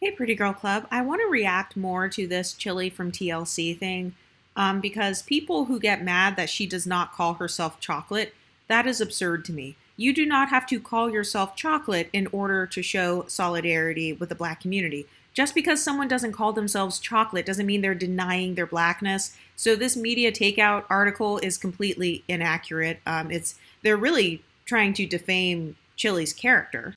Hey, Pretty Girl Club. I want to react more to this Chili from TLC thing because people who get mad that she does not call herself chocolate, that is absurd to me. You do not have to call yourself chocolate in order to show solidarity with the black community. Just because someone doesn't call themselves chocolate doesn't mean they're denying their blackness. So this media takeout article is completely inaccurate. They're really trying to defame Chili's character.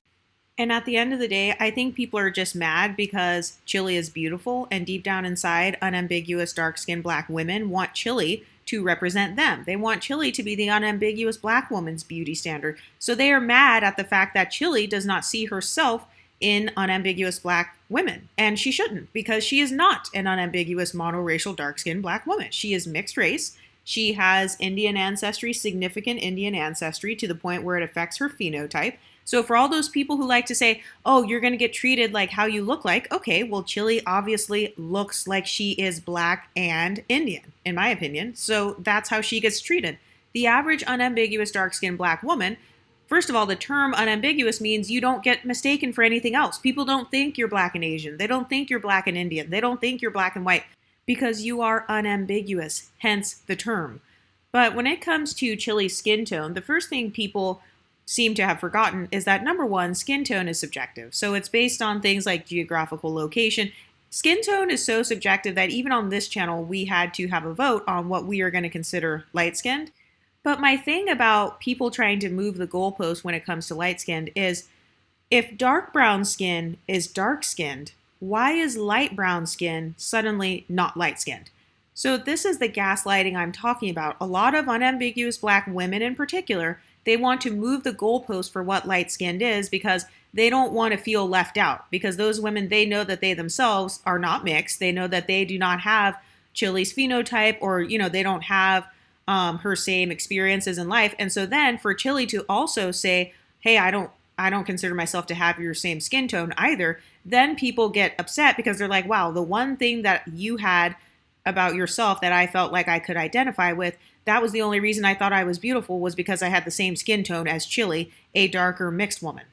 And at the end of the day, I think people are just mad because Chili is beautiful, and deep down inside, unambiguous dark skinned black women want Chili to represent them. They want Chili to be the unambiguous black woman's beauty standard. So they are mad at the fact that Chili does not see herself in unambiguous black women. And she shouldn't, because she is not an unambiguous monoracial dark skinned black woman. She is mixed race. She has Indian ancestry, significant Indian ancestry, to the point where it affects her phenotype. So for all those people who like to say, oh, you're going to get treated like how you look like, okay, well, Chili obviously looks like she is black and Indian, in my opinion. So that's how she gets treated. The average unambiguous dark-skinned black woman, first of all, the term unambiguous means you don't get mistaken for anything else. People don't think you're black and Asian. They don't think you're black and Indian. They don't think you're black and white because you are unambiguous, hence the term. But when it comes to Chili's skin tone, the first thing people seem to have forgotten is that number one, skin tone is subjective. So it's based on things like geographical location. Skin tone is so subjective that even on this channel, we had to have a vote on what we are going to consider light skinned. But my thing about people trying to move the goalpost when it comes to light skinned is if dark brown skin is dark skinned, why is light brown skin suddenly not light skinned? So this is the gaslighting I'm talking about. A lot of unambiguous black women in particular, they want to move the goalpost for what light-skinned is because they don't want to feel left out. Because those women, they know that they themselves are not mixed. They know that they do not have Chili's phenotype, or they don't have her same experiences in life. And so then for Chili to also say, "Hey, I don't consider myself to have your same skin tone either," then people get upset because they're like, "Wow, the one thing that you had about yourself that I felt like I could identify with, that was the only reason I thought I was beautiful, was because I had the same skin tone as Chili, a darker mixed woman."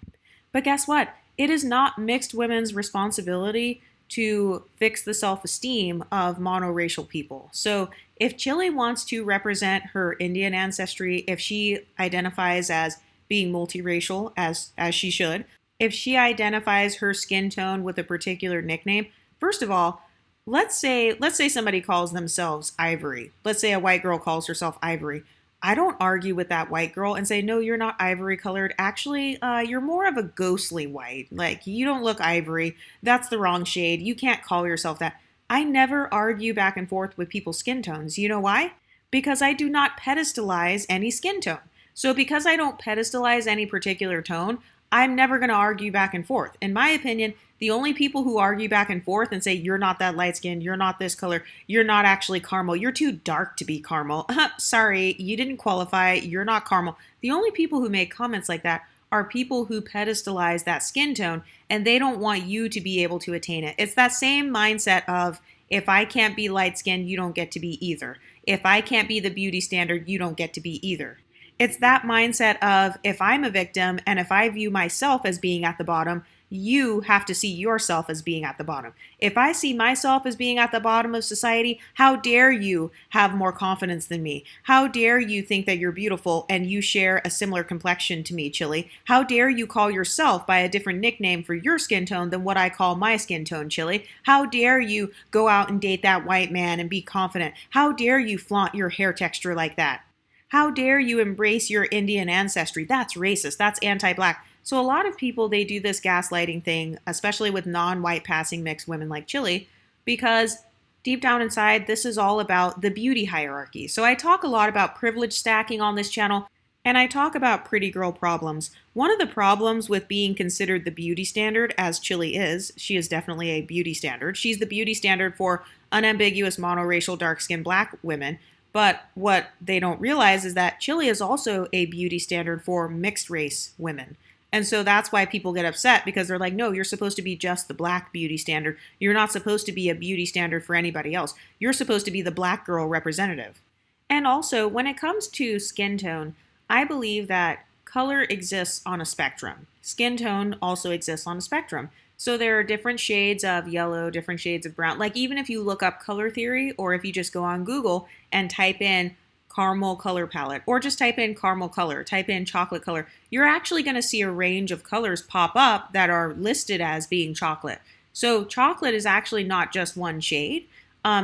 But guess what? It is not mixed women's responsibility to fix the self-esteem of monoracial people. So if Chili wants to represent her Indian ancestry, if she identifies as being multiracial, as she should, if she identifies her skin tone with a particular nickname, first of all, let's say somebody calls themselves Ivory. Let's say a white girl calls herself Ivory. I don't argue with that white girl and say, no, you're not ivory colored. Actually, you're more of a ghostly white. Like, you don't look ivory. That's the wrong shade. You can't call yourself that. I never argue back and forth with people's skin tones. You know why? Because I do not pedestalize any skin tone. So because I don't pedestalize any particular tone, I'm never going to argue back and forth. In my opinion, the only people who argue back and forth and say, you're not that light skinned, you're not this color, you're not actually caramel, you're too dark to be caramel. Sorry, you didn't qualify, you're not caramel. The only people who make comments like that are people who pedestalize that skin tone, and they don't want you to be able to attain it. It's that same mindset of, if I can't be light skinned, you don't get to be either. If I can't be the beauty standard, you don't get to be either. It's that mindset of, if I'm a victim and if I view myself as being at the bottom, you have to see yourself as being at the bottom. If I see myself as being at the bottom of society, how dare you have more confidence than me? How dare you think that you're beautiful and you share a similar complexion to me, Chili? How dare you call yourself by a different nickname for your skin tone than what I call my skin tone, Chili? How dare you go out and date that white man and be confident? How dare you flaunt your hair texture like that? How dare you embrace your Indian ancestry? That's racist. That's anti-black. So a lot of people, they do this gaslighting thing, especially with non-white passing mixed women like Chili, because deep down inside, this is all about the beauty hierarchy. So I talk a lot about privilege stacking on this channel, and I talk about pretty girl problems. One of the problems with being considered the beauty standard, as Chili is, she is definitely a beauty standard. She's the beauty standard for unambiguous monoracial dark-skinned black women. But what they don't realize is that Chili is also a beauty standard for mixed race women. And so that's why people get upset, because they're like, no, you're supposed to be just the black beauty standard. You're not supposed to be a beauty standard for anybody else. You're supposed to be the black girl representative. And also, when it comes to skin tone, I believe that color exists on a spectrum. Skin tone also exists on a spectrum. So there are different shades of yellow, different shades of brown. Like even if you look up color theory or if you just go on Google and type in caramel color palette or just type in caramel color, type in chocolate color, you're actually going to see a range of colors pop up that are listed as being chocolate. So chocolate is actually not just one shade.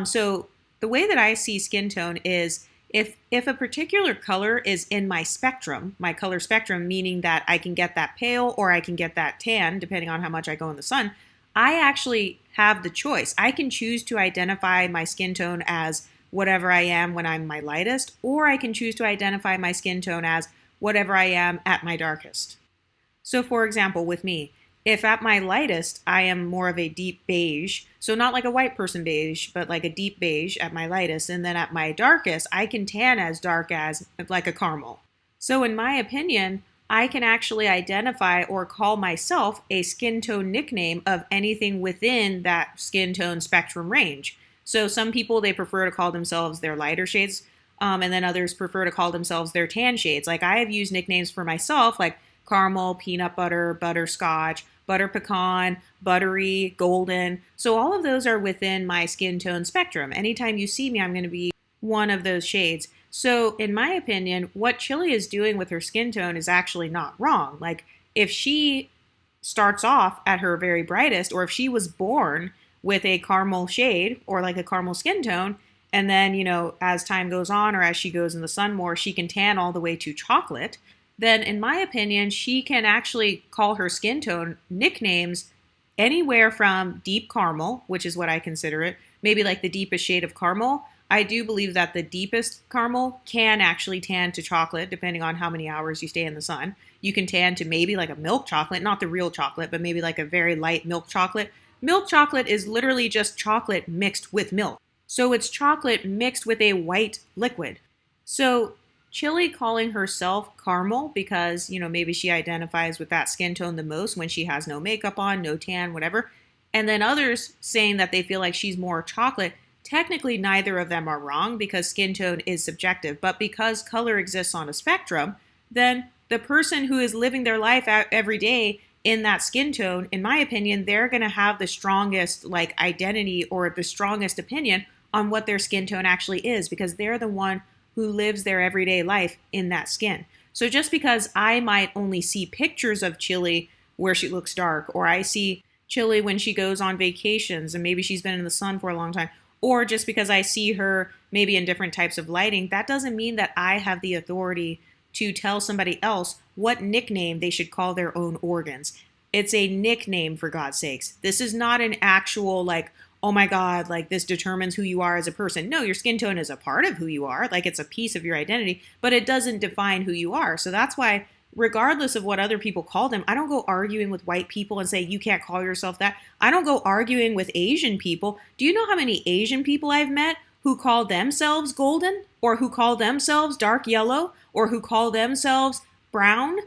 So the way that I see skin tone is if a particular color is in my spectrum, my color spectrum, meaning that I can get that pale or I can get that tan, depending on how much I go in the sun, I actually have the choice. I can choose to identify my skin tone as whatever I am when I'm my lightest, or I can choose to identify my skin tone as whatever I am at my darkest. So, for example, with me, if at my lightest I am more of a deep beige, so not like a white person beige, but like a deep beige at my lightest, and then at my darkest, I can tan as dark as like a caramel. So, in my opinion, I can actually identify or call myself a skin tone nickname of anything within that skin tone spectrum range. So, some people they prefer to call themselves their lighter shades, and then others prefer to call themselves their tan shades. Like I have used nicknames for myself, like caramel, peanut butter, butterscotch, butter pecan, buttery, golden. So all of those are within my skin tone spectrum. Anytime you see me, I'm going to be one of those shades. So in my opinion, what Chili is doing with her skin tone is actually not wrong. Like if she starts off at her very brightest, or if she was born with a caramel shade or like a caramel skin tone, and then, as time goes on or as she goes in the sun more, she can tan all the way to chocolate, then in my opinion, she can actually call her skin tone nicknames anywhere from deep caramel, which is what I consider it, maybe like the deepest shade of caramel. I do believe that the deepest caramel can actually tan to chocolate, depending on how many hours you stay in the sun. You can tan to maybe like a milk chocolate, not the real chocolate, but maybe like a very light milk chocolate. Milk chocolate is literally just chocolate mixed with milk. So it's chocolate mixed with a white liquid. So Chili calling herself caramel because, maybe she identifies with that skin tone the most when she has no makeup on, no tan, whatever. And then others saying that they feel like she's more chocolate. Technically, neither of them are wrong because skin tone is subjective. But because color exists on a spectrum, then the person who is living their life out every day in that skin tone, in my opinion, they're going to have the strongest identity or the strongest opinion on what their skin tone actually is because they're the one who lives their everyday life in that skin. So just because I might only see pictures of Chili where she looks dark, or I see Chili when she goes on vacations and maybe she's been in the sun for a long time, or just because I see her maybe in different types of lighting, that doesn't mean that I have the authority to tell somebody else what nickname they should call their own organs. It's a nickname, for God's sakes. This is not an actual oh my God, this determines who you are as a person. No, your skin tone is a part of who you are. It's a piece of your identity, but it doesn't define who you are. So that's why, regardless of what other people call them, I don't go arguing with white people and say, you can't call yourself that. I don't go arguing with Asian people. Do you know how many Asian people I've met who call themselves golden or who call themselves dark yellow or who call themselves brown?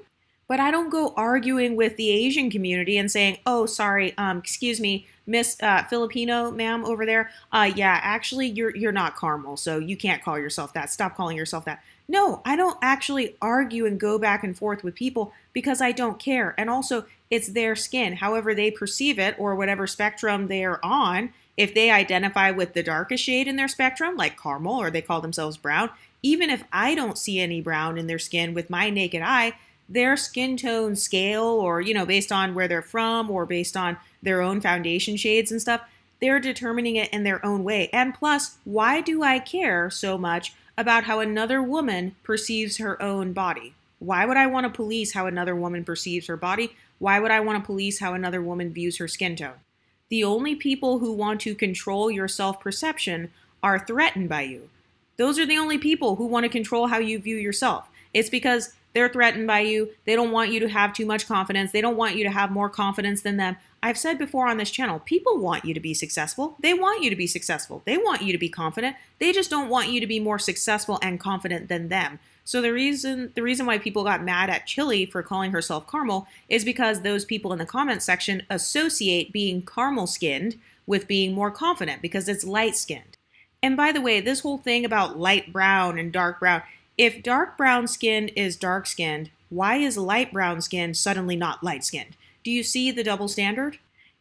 But I don't go arguing with the Asian community and saying, oh, sorry, excuse me, Miss Filipino ma'am over there. Yeah, actually, you're not caramel, so you can't call yourself that. Stop calling yourself that. No, I don't actually argue and go back and forth with people because I don't care. And also, it's their skin, however they perceive it or whatever spectrum they're on. If they identify with the darkest shade in their spectrum, like caramel, or they call themselves brown, even if I don't see any brown in their skin with my naked eye, their skin tone scale or, based on where they're from or based on their own foundation shades and stuff, they're determining it in their own way. And plus, why do I care so much about how another woman perceives her own body? Why would I want to police how another woman perceives her body? Why would I want to police how another woman views her skin tone? The only people who want to control your self-perception are threatened by you. Those are the only people who want to control how you view yourself. It's because they're threatened by you. They don't want you to have too much confidence. They don't want you to have more confidence than them. I've said before on this channel, people want you to be successful. They want you to be successful. They want you to be confident. They just don't want you to be more successful and confident than them. So the reason why people got mad at Chili for calling herself caramel is because those people in the comment section associate being caramel skinned with being more confident because it's light skinned. And by the way, this whole thing about light brown and dark brown, if dark brown skin is dark skinned, why is light brown skin suddenly not light skinned? Do you see the double standard?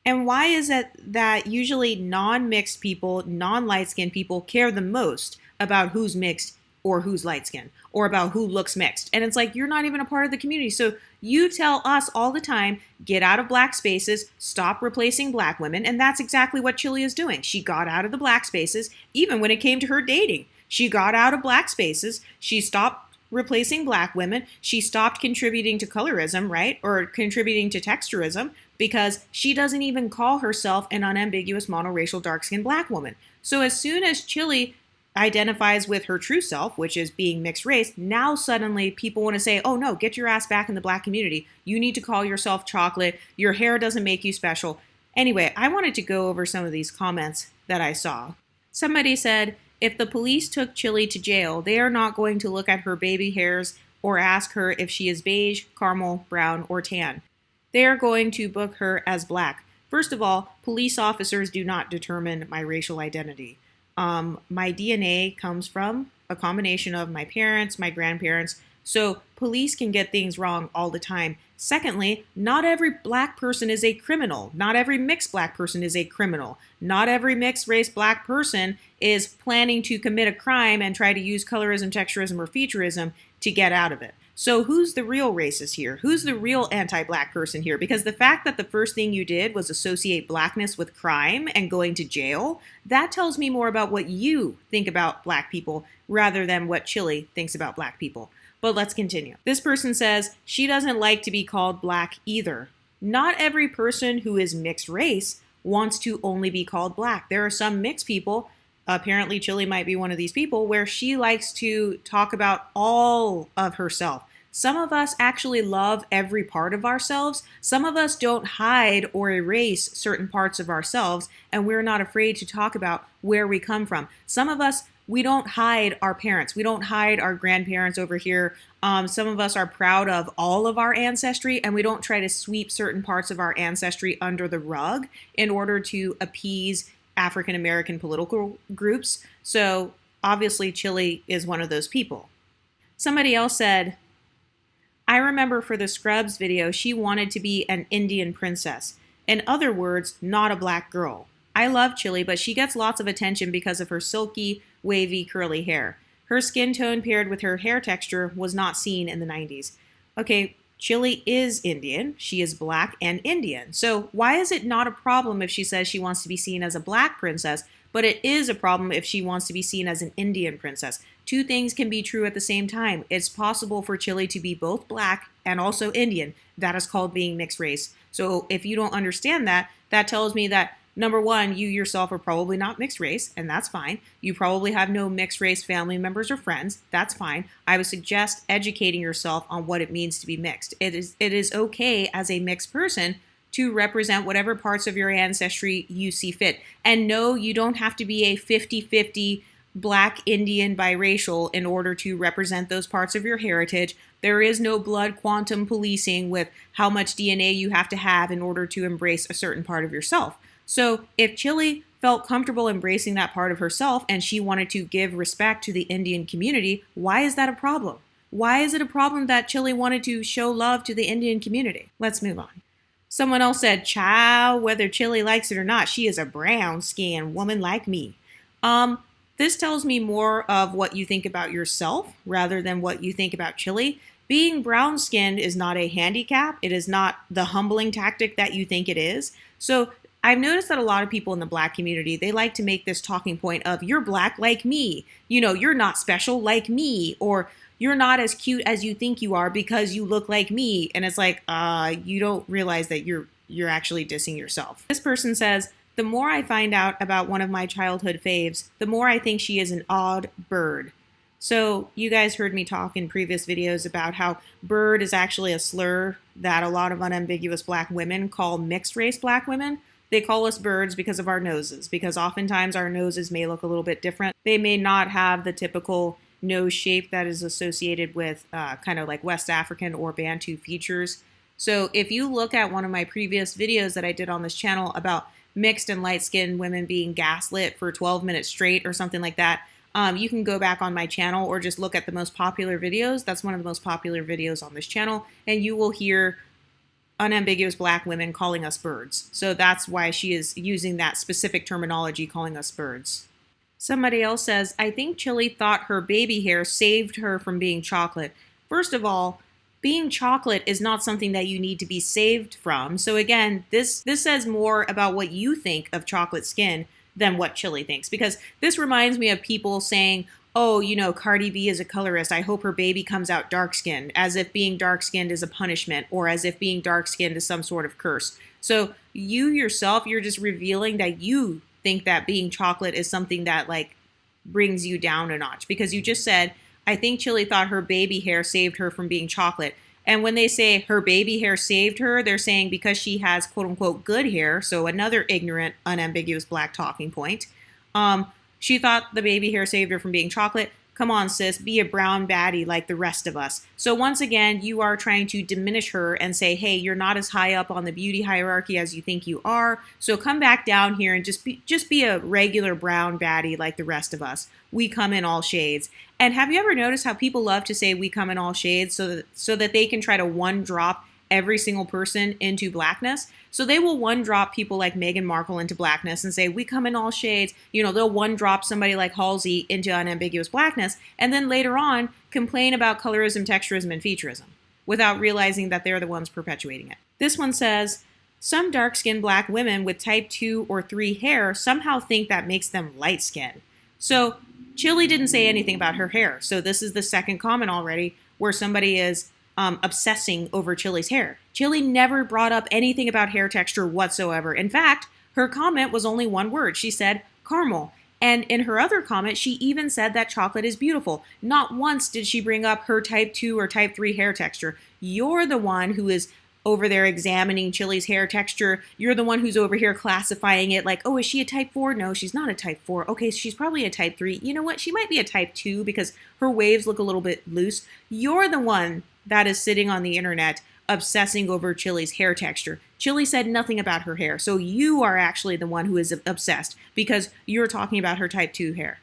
And why is it that usually non-mixed people, non-light-skinned people care the most about who's mixed or who's light-skinned or about who looks mixed? And it's like, you're not even a part of the community. So you tell us all the time, get out of black spaces, stop replacing black women. And that's exactly what Chili is doing. She got out of the black spaces, even when it came to her dating. She got out of black spaces. She stopped replacing black women. She stopped contributing to colorism, right? Or contributing to texturism, because she doesn't even call herself an unambiguous monoracial dark-skinned black woman. So as soon as Chili identifies with her true self, which is being mixed race, now suddenly people want to say, oh no, get your ass back in the black community. You need to call yourself chocolate. Your hair doesn't make you special. Anyway, I wanted to go over some of these comments that I saw. Somebody said, if the police took Chili to jail, they are not going to look at her baby hairs or ask her if she is beige, caramel, brown, or tan. They are going to book her as black. First of all, police officers do not determine my racial identity. My DNA comes from a combination of my parents, my grandparents, so police can get things wrong all the time. Secondly, not every black person is a criminal. Not every mixed black person is a criminal. Not every mixed race black person is planning to commit a crime and try to use colorism, texturism, or featureism to get out of it. So who's the real racist here? Who's the real anti-black person here? Because the fact that the first thing you did was associate blackness with crime and going to jail, that tells me more about what you think about black people rather than what Chili thinks about black people. But let's continue. This person says she doesn't like to be called black either. Not every person who is mixed race wants to only be called black. There are some mixed people, apparently Chili might be one of these people, where she likes to talk about all of herself. Some of us actually love every part of ourselves. Some of us don't hide or erase certain parts of ourselves, and we're not afraid to talk about where we come from. Some of us, we don't hide our parents. We don't hide our grandparents over here. Some of us are proud of all of our ancestry, and we don't try to sweep certain parts of our ancestry under the rug in order to appease African American political groups. So obviously Chili is one of those people. Somebody else said, I remember for the Scrubs video, she wanted to be an Indian princess. In other words, not a black girl. I love Chili, but she gets lots of attention because of her silky, wavy, curly hair. Her skin tone paired with her hair texture was not seen in the 90s. Okay, Chili is Indian. She is black and Indian. So why is it not a problem if she says she wants to be seen as a black princess, but it is a problem if she wants to be seen as an Indian princess? Two things can be true at the same time. It's possible for Chili to be both black and also Indian. That is called being mixed race. So if you don't understand that, that tells me that number one, you yourself are probably not mixed race, and that's fine. You probably have no mixed race family members or friends. That's fine. I would suggest educating yourself on what it means to be mixed. It is okay as a mixed person to represent whatever parts of your ancestry you see fit. And no, you don't have to be a 50-50 black, Indian, biracial in order to represent those parts of your heritage. There is no blood quantum policing with how much DNA you have to have in order to embrace a certain part of yourself. So if Chili felt comfortable embracing that part of herself and she wanted to give respect to the Indian community, why is that a problem? Why is it a problem that Chili wanted to show love to the Indian community? Let's move on. Someone else said, child, whether Chili likes it or not, she is a brown-skinned woman like me. This tells me more of what you think about yourself rather than what you think about Chili. Being brown-skinned is not a handicap. It is not the humbling tactic that you think it is. So I've noticed that a lot of people in the black community, they like to make this talking point of, you're black like me. You know, you're not special like me. Or you're not as cute as you think you are because you look like me. And it's like, you don't realize that you're actually dissing yourself. This person says, the more I find out about one of my childhood faves, the more I think she is an odd bird. So you guys heard me talk in previous videos about how bird is actually a slur that a lot of unambiguous black women call mixed race black women. They call us birds because of our noses, because oftentimes our noses may look a little bit different. They may not have the typical nose shape that is associated with kind of like West African or Bantu features. So if you look at one of my previous videos that I did on this channel about mixed and light-skinned women being gaslit for 12 minutes straight or something like that, you can go back on my channel or just look at the most popular videos. That's one of the most popular videos on this channel, and you will hear unambiguous black women calling us birds. So that's why she is using that specific terminology, calling us birds. Somebody else says, I think Chili thought her baby hair saved her from being chocolate. First of all, being chocolate is not something that you need to be saved from. So again, this says more about what you think of chocolate skin than what Chili thinks. Because this reminds me of people saying, oh, Cardi B is a colorist. I hope her baby comes out dark-skinned, as if being dark-skinned is a punishment, or as if being dark-skinned is some sort of curse. So you yourself, you're just revealing that you think that being chocolate is something that like brings you down a notch, because you just said, I think Chili thought her baby hair saved her from being chocolate. And when they say her baby hair saved her, they're saying because she has quote unquote good hair. So another ignorant, unambiguous black talking point. She thought the baby hair saved her from being chocolate. Come on, sis, be a brown baddie like the rest of us. So once again, you are trying to diminish her and say, hey, you're not as high up on the beauty hierarchy as you think you are. So come back down here and just be a regular brown baddie like the rest of us. We come in all shades. And have you ever noticed how people love to say we come in all shades so that they can try to one drop every single person into blackness? So they will one drop people like Meghan Markle into blackness and say, we come in all shades. They'll one drop somebody like Halsey into unambiguous blackness, and then later on complain about colorism, texturism, and featureism without realizing that they're the ones perpetuating it. This one says, some dark-skinned black women with type 2 or 3 hair somehow think that makes them light-skinned. So Chili didn't say anything about her hair. So this is the second comment already where somebody is obsessing over Chili's hair. Chili never brought up anything about hair texture whatsoever. In fact, her comment was only one word. She said caramel. And in her other comment, she even said that chocolate is beautiful. Not once did she bring up her type 2 or type 3 hair texture. You're the one who is over there examining Chili's hair texture. You're the one who's over here classifying it like, oh, is she a type 4? No, she's not a type 4. Okay, she's probably a type 3. You know what? She might be a type 2 because her waves look a little bit loose. You're the one that is sitting on the internet obsessing over Chili's hair texture. Chili said nothing about her hair, so you are actually the one who is obsessed because you're talking about her type 2 hair.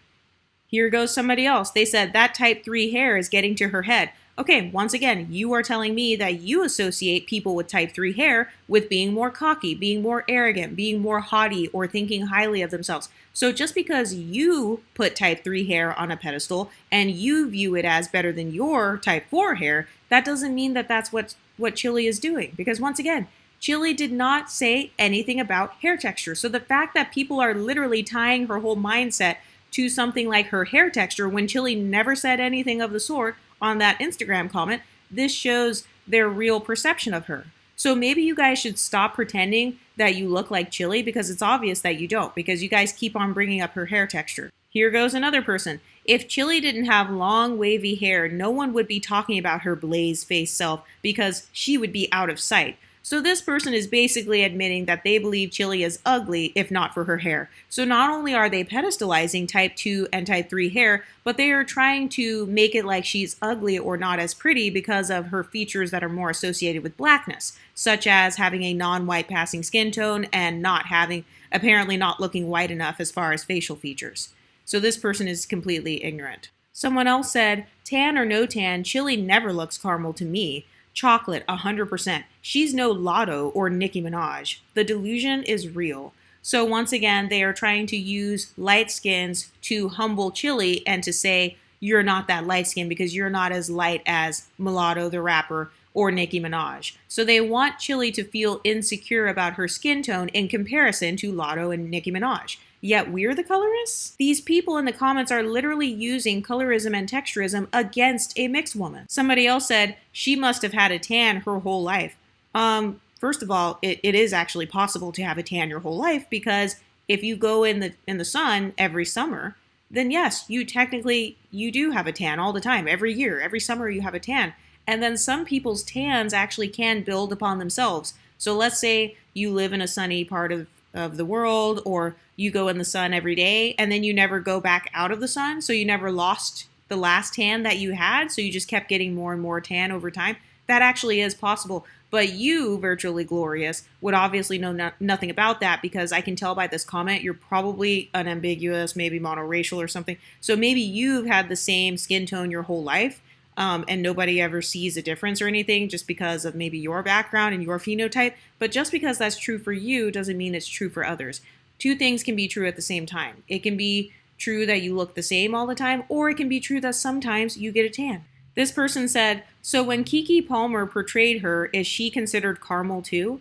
Here goes somebody else. They said that type 3 hair is getting to her head. Okay, once again, you are telling me that you associate people with type 3 hair with being more cocky, being more arrogant, being more haughty, or thinking highly of themselves. So just because you put type 3 hair on a pedestal and you view it as better than your type 4 hair, that doesn't mean that that's what Chili is doing. Because once again, Chili did not say anything about hair texture. So the fact that people are literally tying her whole mindset to something like her hair texture when Chili never said anything of the sort on that Instagram comment, this shows their real perception of her. So maybe you guys should stop pretending that you look like Chili, because it's obvious that you don't, because you guys keep on bringing up her hair texture. Here goes another person. If Chili didn't have long wavy hair, no one would be talking about her blaze face self because she would be out of sight. So this person is basically admitting that they believe Chili is ugly if not for her hair. So not only are they pedestalizing type 2 and type 3 hair, but they are trying to make it like she's ugly or not as pretty because of her features that are more associated with blackness, such as having a non-white passing skin tone and apparently not looking white enough as far as facial features. So this person is completely ignorant. Someone else said, tan or no tan, Chili never looks caramel to me. Chocolate, 100%. She's no Lotto or Nicki Minaj. The delusion is real. So once again, they are trying to use light skins to humble Chili and to say, you're not that light skin because you're not as light as Mulatto the rapper or Nicki Minaj. So they want Chili to feel insecure about her skin tone in comparison to Lotto and Nicki Minaj. Yet we're the colorists? These people in the comments are literally using colorism and texturism against a mixed woman. Somebody else said, she must have had a tan her whole life. First of all, it is actually possible to have a tan your whole life, because if you go in the sun every summer, then yes, you do have a tan all the time. Every year, every summer you have a tan. And then some people's tans actually can build upon themselves. So let's say you live in a sunny part of the world, or you go in the sun every day and then you never go back out of the sun. So you never lost the last tan that you had. So you just kept getting more and more tan over time. That actually is possible. But you, Virtually Glorious, would obviously know nothing about that, because I can tell by this comment, you're probably unambiguous, maybe monoracial or something. So maybe you've had the same skin tone your whole life. and nobody ever sees a difference or anything just because of maybe your background and your phenotype. But just because that's true for you doesn't mean it's true for others. Two things can be true at the same time. It can be true that you look the same all the time, or it can be true that sometimes you get a tan. This person said, so when Keke Palmer portrayed her, is she considered caramel too?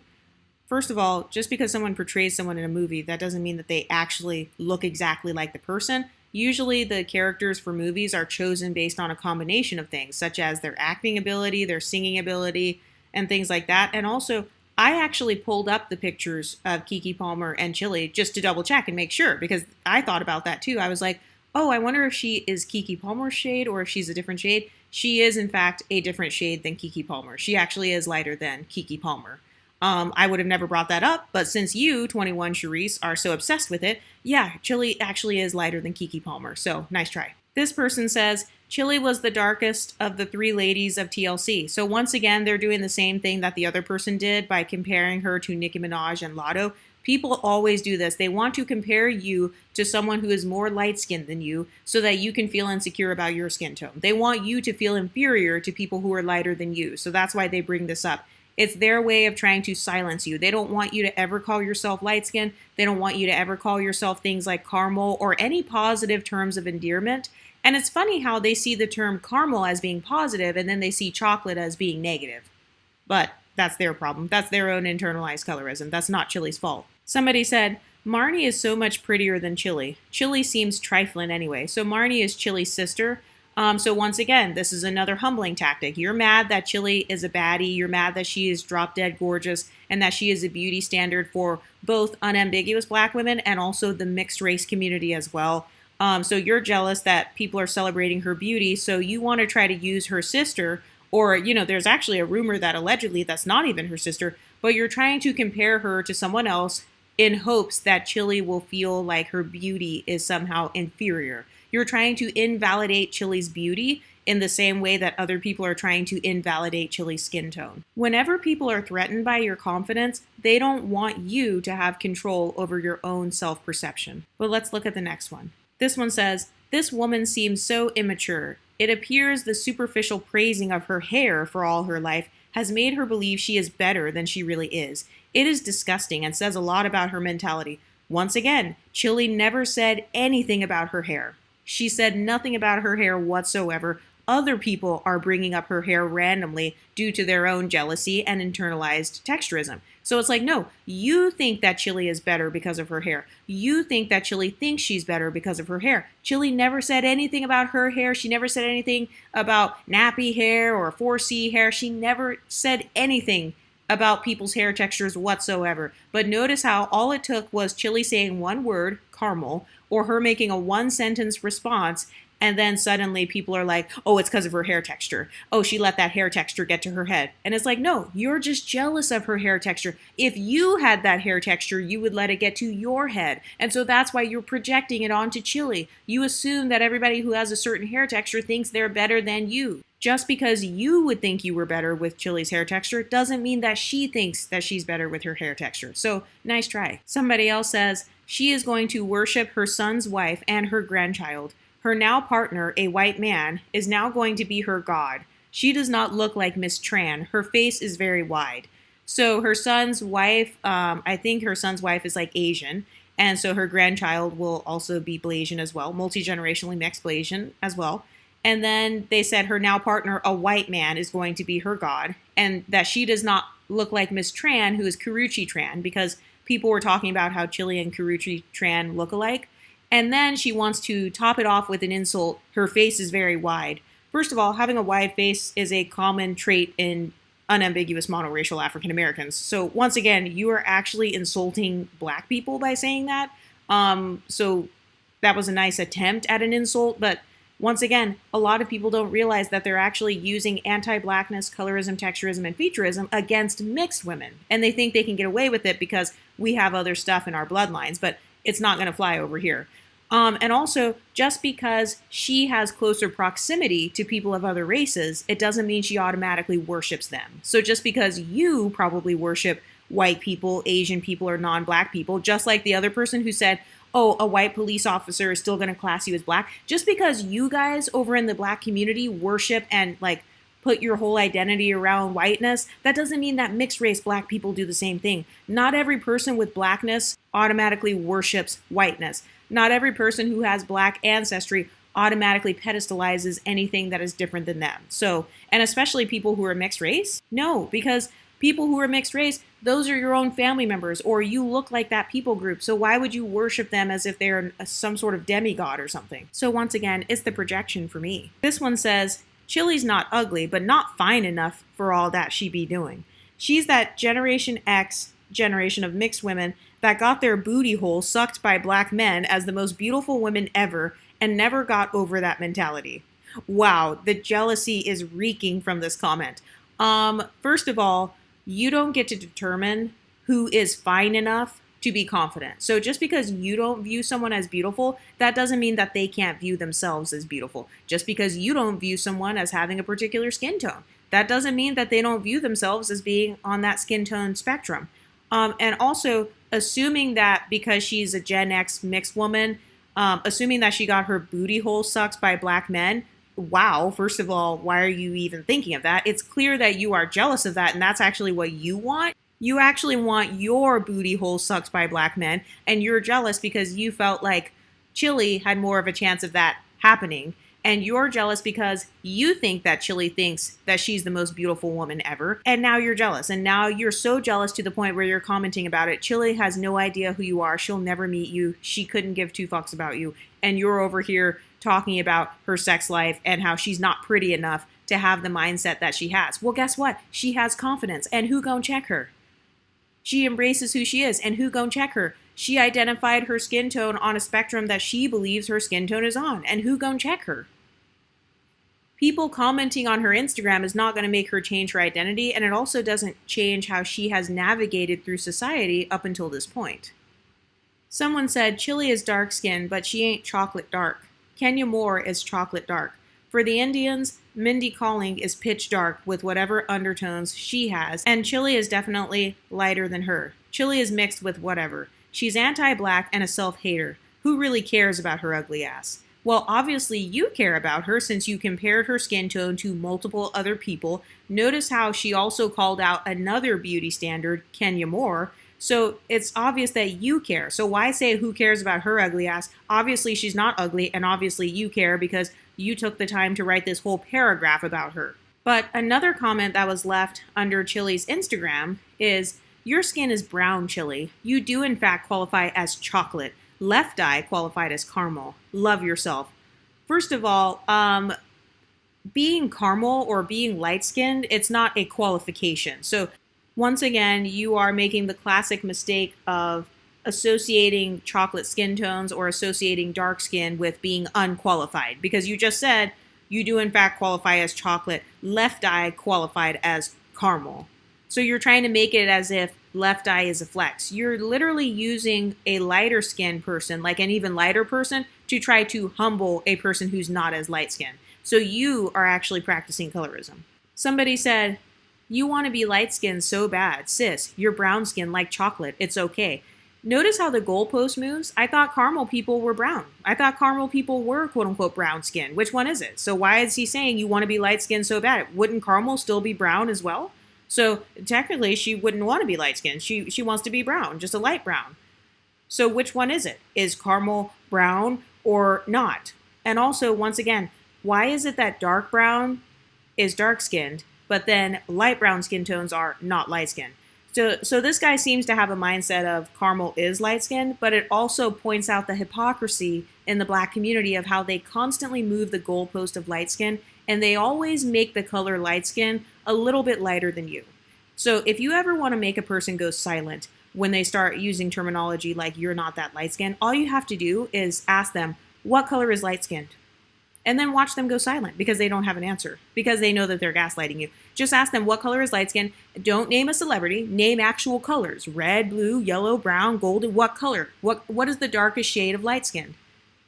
First of all, just because someone portrays someone in a movie, that doesn't mean that they actually look exactly like the person. Usually the characters for movies are chosen based on a combination of things, such as their acting ability, their singing ability, and things like that. And also, I actually pulled up the pictures of Keke Palmer and Chili just to double check and make sure, because I thought about that too. I was like, oh, I wonder if she is Keke Palmer's shade or if she's a different shade. She is, in fact, a different shade than Keke Palmer. She actually is lighter than Keke Palmer. I would have never brought that up, but since you, 21 Charisse, are so obsessed with it, yeah, Chili actually is lighter than Keke Palmer, so nice try. This person says, Chili was the darkest of the three ladies of TLC. So once again, they're doing the same thing that the other person did by comparing her to Nicki Minaj and Lotto. People always do this. They want to compare you to someone who is more light-skinned than you so that you can feel insecure about your skin tone. They want you to feel inferior to people who are lighter than you, so that's why they bring this up. It's their way of trying to silence you. They don't want you to ever call yourself light-skinned. They don't want you to ever call yourself things like caramel or any positive terms of endearment. And it's funny how they see the term caramel as being positive and then they see chocolate as being negative. But that's their problem. That's their own internalized colorism. That's not Chili's fault. Somebody said, Marnie is so much prettier than Chili. Chili seems trifling anyway. So Marnie is Chili's sister. So once again, this is another humbling tactic. You're mad that Chili is a baddie. You're mad that she is drop dead gorgeous and that she is a beauty standard for both unambiguous black women and also the mixed race community as well. So you're jealous that people are celebrating her beauty. So you want to try to use her sister, or, there's actually a rumor that allegedly that's not even her sister, but you're trying to compare her to someone else in hopes that Chili will feel like her beauty is somehow inferior. You're trying to invalidate Chili's beauty in the same way that other people are trying to invalidate Chili's skin tone. Whenever people are threatened by your confidence, they don't want you to have control over your own self-perception. But let's look at the next one. This one says, this woman seems so immature. It appears the superficial praising of her hair for all her life has made her believe she is better than she really is. It is disgusting and says a lot about her mentality. Once again, Chili never said anything about her hair. She said nothing about her hair whatsoever. Other people are bringing up her hair randomly due to their own jealousy and internalized texturism. So it's like, no, you think that Chili is better because of her hair. You think that Chili thinks she's better because of her hair. Chili never said anything about her hair. She never said anything about nappy hair or 4C hair. She never said anything about people's hair textures whatsoever. But notice how all it took was Chili saying one word, caramel, or her making a one-sentence response, and then suddenly people are like, oh, it's because of her hair texture. Oh, she let that hair texture get to her head. And it's like, no, you're just jealous of her hair texture. If you had that hair texture, you would let it get to your head. And so that's why you're projecting it onto Chili. You assume that everybody who has a certain hair texture thinks they're better than you. Just because you would think you were better with Chili's hair texture doesn't mean that she thinks that she's better with her hair texture. So nice try. Somebody else says, she is going to worship her son's wife and her grandchild. Her now partner, a white man, is now going to be her god. She does not look like Miss Tran. Her face is very wide. So her son's wife, I think her son's wife is like Asian. And so her grandchild will also be Blasian as well, multi-generationally mixed Blasian as well. And then they said her now partner, a white man, is going to be her god. And that she does not look like Miss Tran, who is Karuchi Tran, because people were talking about how Chili and Karuchi Tran look alike. And then she wants to top it off with an insult. Her face is very wide. First of all, having a wide face is a common trait in unambiguous monoracial African Americans. So once again, you are actually insulting black people by saying that. So that was a nice attempt at an insult, but once again, a lot of people don't realize that they're actually using anti-blackness, colorism, texturism, and featureism against mixed women. And they think they can get away with it because we have other stuff in our bloodlines, but it's not going to fly over here. And also, just because she has closer proximity to people of other races, it doesn't mean she automatically worships them. So just because you probably worship white people, Asian people, or non-black people, just like the other person who said, oh, a white police officer is still going to class you as black. Just because you guys over in the black community worship and like put your whole identity around whiteness, that doesn't mean that mixed race black people do the same thing. Not every person with blackness automatically worships whiteness. Not every person who has black ancestry automatically pedestalizes anything that is different than them. So, and especially people who are mixed race? No, because people who are mixed race, those are your own family members, or you look like that people group. So why would you worship them as if they're some sort of demigod or something? So once again, it's the projection for me. This one says, Chili's not ugly, but not fine enough for all that she be doing. She's that Generation X generation of mixed women that got their booty hole sucked by black men as the most beautiful women ever and never got over that mentality. Wow, the jealousy is reeking from this comment. First of all, you don't get to determine who is fine enough to be confident. So just because you don't view someone as beautiful, that doesn't mean that they can't view themselves as beautiful. Just because you don't view someone as having a particular skin tone, that doesn't mean that they don't view themselves as being on that skin tone spectrum. And also, assuming that because she's a Gen X mixed woman, assuming that she got her booty hole sucked by black men, wow, first of all, why are you even thinking of that? It's clear that you are jealous of that, and that's actually what you want. You actually want your booty hole sucked by black men, and you're jealous because you felt like Chili had more of a chance of that happening. And you're jealous because you think that Chili thinks that she's the most beautiful woman ever. And now you're jealous. And now you're so jealous to the point where you're commenting about it. Chili has no idea who you are. She'll never meet you. She couldn't give two fucks about you. And you're over here talking about her sex life and how she's not pretty enough to have the mindset that she has. Well, guess what? She has confidence. And who gon' check her? She embraces who she is. And who gon' check her? She identified her skin tone on a spectrum that she believes her skin tone is on. And who gon' check her? People commenting on her Instagram is not going to make her change her identity, and it also doesn't change how she has navigated through society up until this point. Someone said, Chili is dark-skinned, but she ain't chocolate dark. Kenya Moore is chocolate dark. For the Indians, Mindy Kaling is pitch dark with whatever undertones she has, and Chili is definitely lighter than her. Chili is mixed with whatever. She's anti-black and a self-hater. Who really cares about her ugly ass? Well, obviously you care about her since you compared her skin tone to multiple other people. Notice how she also called out another beauty standard, Kenya Moore. So it's obvious that you care. So why say who cares about her ugly ass? Obviously she's not ugly, and obviously you care because you took the time to write this whole paragraph about her. But another comment that was left under Chili's Instagram is, your skin is brown, Chili. You do in fact qualify as chocolate. Left eye qualified as caramel. Love yourself. First of all, being caramel or being light-skinned, it's not a qualification. So once again, you are making the classic mistake of associating chocolate skin tones or associating dark skin with being unqualified, because you just said you do in fact qualify as chocolate. Left eye qualified as caramel. So you're trying to make it as if left eye is a flex. You're literally using a lighter skinned person, like an even lighter person, to try to humble a person who's not as light skinned. So you are actually practicing colorism. Somebody said, you want to be light skinned so bad. Sis, you're brown skinned like chocolate. It's okay. Notice how the goalpost moves? I thought caramel people were brown. I thought caramel people were quote unquote brown skin. Which one is it? So why is he saying you want to be light skinned so bad? Wouldn't caramel still be brown as well? So technically, she wouldn't want to be light-skinned. She wants to be brown, just a light brown. So which one is it? Is caramel brown or not? And also, once again, why is it that dark brown is dark-skinned, but then light brown skin tones are not light-skinned? So this guy seems to have a mindset of caramel is light-skinned, but it also points out the hypocrisy in the black community of how they constantly move the goalpost of light skin, and they always make the color light skin a little bit lighter than you. So if you ever want to make a person go silent when they start using terminology like you're not that light skinned, all you have to do is ask them, what color is light skinned? And then watch them go silent because they don't have an answer, because they know that they're gaslighting you. Just ask them, what color is light skin? Don't name a celebrity, name actual colors. Red, blue, yellow, brown, golden, what color? What is the darkest shade of light skin?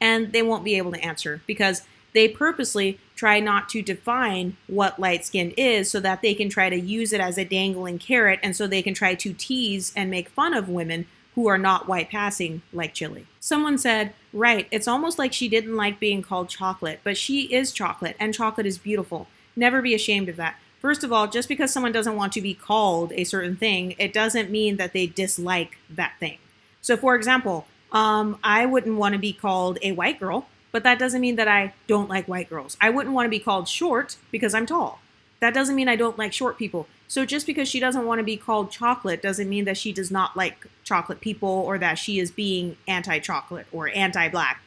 And they won't be able to answer because they purposely try not to define what light skin is so that they can try to use it as a dangling carrot, and so they can try to tease and make fun of women who are not white passing like Chili. Someone said, right, it's almost like she didn't like being called chocolate, but she is chocolate, and chocolate is beautiful. Never be ashamed of that. First of all, just because someone doesn't want to be called a certain thing, it doesn't mean that they dislike that thing. So for example, I wouldn't want to be called a white girl, but that doesn't mean that I don't like white girls. I wouldn't want to be called short because I'm tall. That doesn't mean I don't like short people. So just because she doesn't want to be called chocolate doesn't mean that she does not like chocolate people or that she is being anti-chocolate or anti-black.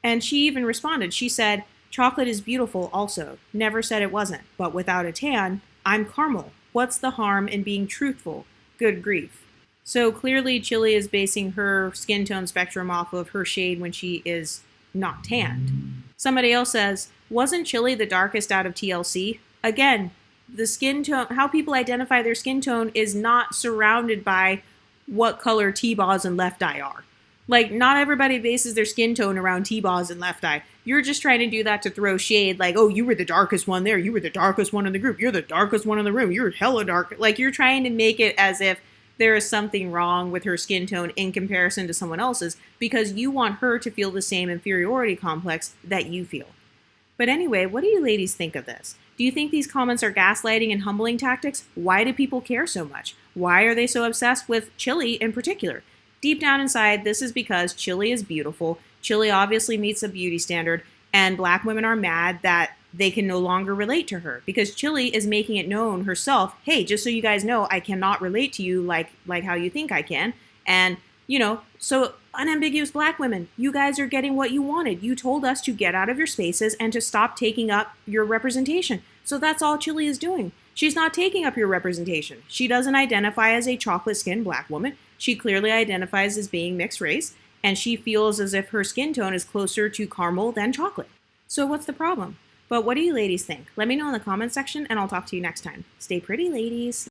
And she even responded. She said, chocolate is beautiful also. Never said it wasn't. But without a tan, I'm caramel. What's the harm in being truthful? Good grief. So clearly Chili is basing her skin tone spectrum off of her shade when she is not tanned. Somebody else says, wasn't Chili the darkest out of TLC? Again, the skin tone, how people identify their skin tone is not surrounded by what color T-Boz and Left Eye are. Like, not everybody bases their skin tone around T-Boz and Left Eye. You're just trying to do that to throw shade, like, oh, you were the darkest one there. You were the darkest one in the group. You're the darkest one in the room. You're hella dark. Like, you're trying to make it as if there is something wrong with her skin tone in comparison to someone else's because you want her to feel the same inferiority complex that you feel. But anyway, what do you ladies think of this? Do you think these comments are gaslighting and humbling tactics? Why do people care so much? Why are they so obsessed with Chili in particular? Deep down inside, this is because Chili is beautiful. Chili obviously meets a beauty standard, and black women are mad that they can no longer relate to her because Chili is making it known herself, hey, just so you guys know, I cannot relate to you like how you think I can. And, so unambiguous black women, you guys are getting what you wanted. You told us to get out of your spaces and to stop taking up your representation. So that's all Chili is doing. She's not taking up your representation. She doesn't identify as a chocolate-skinned black woman. She clearly identifies as being mixed race, and she feels as if her skin tone is closer to caramel than chocolate. So what's the problem? But what do you ladies think? Let me know in the comment section, and I'll talk to you next time. Stay pretty, ladies.